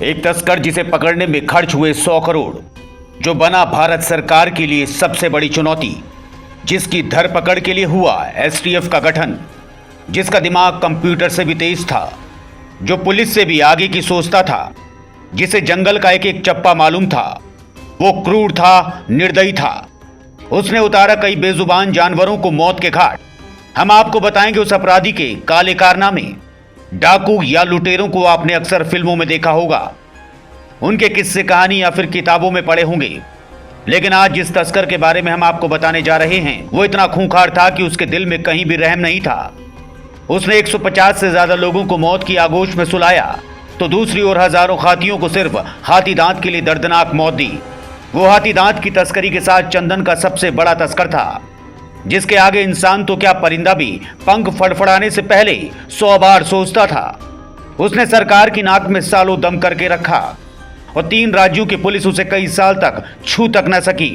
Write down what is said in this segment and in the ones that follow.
एक तस्कर जिसे पकड़ने में खर्च हुए 100 करोड़, जो बना भारत सरकार के लिए सबसे बड़ी चुनौती, जिसकी धरपकड़ के लिए हुआ एसटीएफ का गठन, जिसका दिमाग कंप्यूटर से भी तेज था, जो पुलिस से भी आगे की सोचता था, जिसे जंगल का एक एक चप्पा मालूम था। वो क्रूर था, निर्दयी था। उसने उतारा कई बेजुबान जानवरों को मौत के घाट। हम आपको बताएंगे उस अपराधी के काले कारनामे। डाकू या लुटेरों को आपने अक्सर फिल्मों में देखा होगा, उनके किस्से कहानी या फिर किताबों में पढ़े होंगे, लेकिन आज जिस तस्कर के बारे में हम आपको बताने जा रहे हैं वो इतना खूंखार था कि उसके दिल में कहीं भी रहम नहीं था। उसने 150 से ज्यादा लोगों को मौत की आगोश में सुलाया, तो दूसरी ओर हजारों हाथियों को सिर्फ हाथी दांत के लिए दर्दनाक मौत दी। वो हाथी दांत की तस्करी के साथ चंदन का सबसे बड़ा तस्कर था, जिसके आगे इंसान तो क्या परिंदा भी पंख फड़फड़ाने से पहले 100 बार सोचता था। उसने सरकार की नाक में सालों दम करके रखा और 3 राज्यों की पुलिस उसे कई साल तक छू तक न सकी।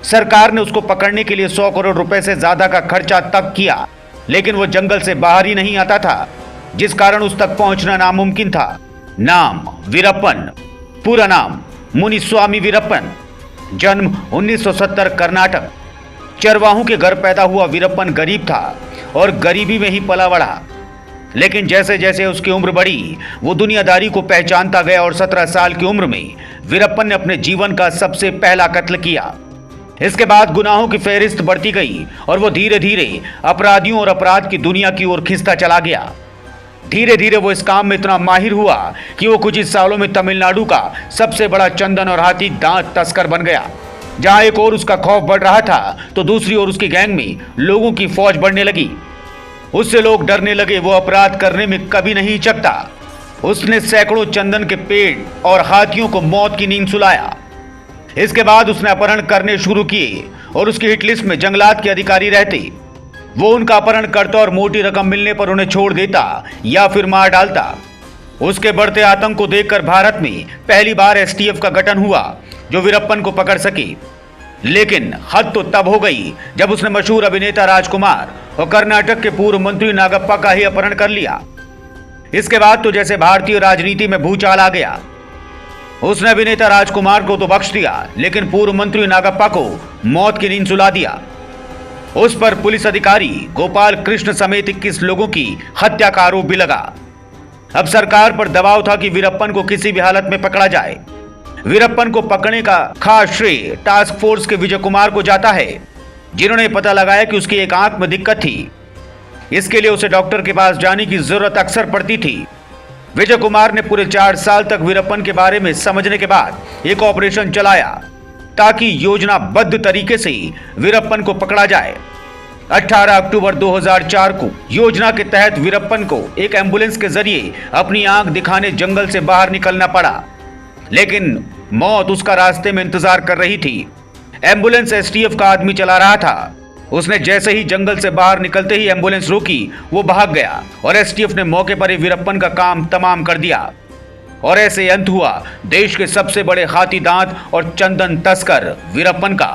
सरकार ने उसको पकड़ने के लिए 100 करोड़ रुपए से ज्यादा का खर्चा तक किया, लेकिन वो जंगल से बाहर ही नहीं आता था, जिस कारण उस तक पहुंचना नामुमकिन था। नाम वीरप्पन, पूरा नाम मुनिस्वामी वीरप्पन, जन्म 1970 कर्नाटक। चरवाहों के घर पैदा हुआ वीरप्पन गरीब था और गरीबी में ही पला बढ़ा, लेकिन जैसे जैसे उसकी उम्र बढ़ी वो दुनियादारी को पहचानता गया और 17 साल की उम्र में वीरप्पन ने अपने जीवन का सबसे पहला कत्ल किया। इसके बाद गुनाहों की फहरिस्त बढ़ती गई और वो धीरे धीरे अपराधियों और अपराध की दुनिया की ओर खिंचता चला गया। धीरे धीरे वो इस काम में इतना माहिर हुआ कि वो कुछ ही सालों में तमिलनाडु का सबसे बड़ा चंदन और हाथी दांत तस्कर बन गया। जहां एक और उसका खौफ बढ़ रहा था तो दूसरी ओर उसकी गैंग में लोगों की फौज बढ़ने लगी। उससे लोग डरने लगे। वो अपराध करने में कभी नहीं हिचकता। उसने सैकड़ों चंदन के पेड़ और हाथियों को मौत की नींद सुलाया। इसके बाद उसने अपहरण करने शुरू किए और उसकी हिट लिस्ट में जंगलात के अधिकारी रहते। वो उनका अपहरण करता और मोटी रकम मिलने पर उन्हें छोड़ देता या फिर मार डालता। उसके बढ़ते आतंक को देखकर भारत में पहली बार एसटीएफ का गठन हुआ, जो वीरप्पन को पकड़ सकी। लेकिन हद तो तब हो गई जब उसने मशहूर अभिनेता राजकुमार और कर्नाटक के पूर्व मंत्री नागप्पा का ही अपहरण कर लिया। इसके बाद तो जैसे भारतीय राजनीति में भूचाल आ गया। उसने अभिनेता राजकुमार को तो बख्श दिया, लेकिन पूर्व मंत्री नागप्पा को मौत की नींद सुला दिया। उस पर पुलिस अधिकारी गोपाल कृष्ण समेत 21 लोगों की हत्या का आरोप भी लगा। अब सरकार पर दबाव था कि वीरप्पन को किसी भी हालत में पकड़ा जाए। वीरप्पन को पकड़ने का खास श्रेय टास्क फोर्स के विजय कुमार को जाता है, जिन्होंने पता लगाया कि उसकी एक आंख में दिक्कत थी। इसके लिए उसे डॉक्टर के पास जाने की जरूरत अक्सर पड़ती थी। विजय कुमार ने पूरे 4 साल तक वीरप्पन के बारे में समझने के बाद एक ऑपरेशन चलाया ताकि योजनाबद्ध तरीके से वीरप्पन को पकड़ा जाए। 18 अक्टूबर 2004 को योजना के तहत वीरप्पन को एक एम्बुलेंस के जरिए अपनी आंख दिखाने जंगल से बाहर निकलना पड़ा, लेकिन मौत उसका रास्ते में इंतजार कर रही थी। एम्बुलेंस एसटीएफ का आदमी चला रहा था। उसने जैसे ही जंगल से बाहर निकलते ही एम्बुलेंस रोकी, वो भाग गया और एसटीएफ ने मौके पर ही वीरप्पन का काम तमाम कर दिया। और ऐसे अंत हुआ देश के सबसे बड़े हाथी दांत और चंदन तस्कर वीरप्पन का।